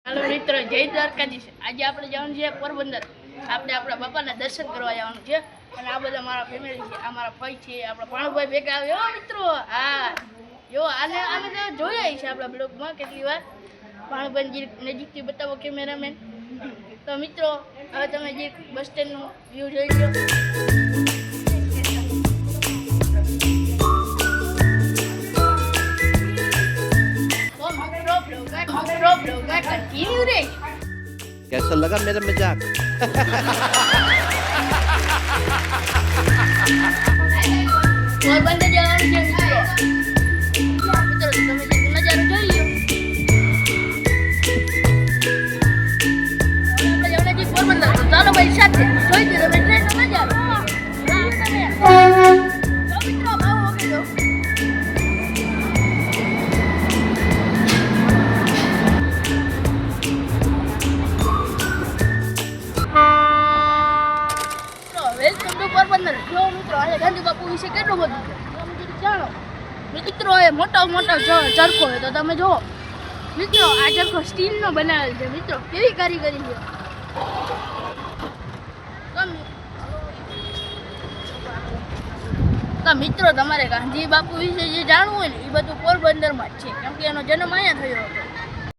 Hello मित्रों, जय द्वारकाधीश। आज આપણે જવાનું છે પોરબંદર। આપણે આપણા બાપાના દર્શન કરવા જવાનું છે અને આ બધા મારા ફેમિલી છે, આ મારા ભાઈ છે, આપણા પાણુભાઈ ભેગા આવ્યો મિત્રો। હા જો આને તો જોયા છે આપણા બ્લોગમાં કેટલી વાર। પાણુભાઈ નજીકથી બતાવો કેમેરામેન। તો મિત્રો હવે તમે જે બસ સ્ટેન્ડનું વ્યૂ જોઈ લો। कंटिन्यू रे। कैसा लगा मेरा मजाक? पोरबंदर जવાનું છે મિત્રો। તમે નજારો જોઈ લો। આપણે જવાના છે પોરબંદર। તો ચાલો ભાઈ સાથે જોઈ લો તમે ટ્રેનનો નજારો। તો મિત્રો ભાવ ઓકે જો વેલકમ ટુ પોરબંદર। જો મિત્રો આજે ગાંધી બાપુ વિશે કેટલું બધું છે તમે જાણો મિત્રો। એ મોટો ચરખો હોય તો તમે જુઓ મિત્રો, આ ચરખો સ્ટીલનો બનાવેલ છે મિત્રો। કેવી કારીગરી છે। તો મિત્રો તમારે ગાંધી બાપુ વિશે જે જાણવું હોય ને એ બધું પોરબંદરમાં જ છે, કેમ કે એનો જન્મ અહીંયા થયો હતો।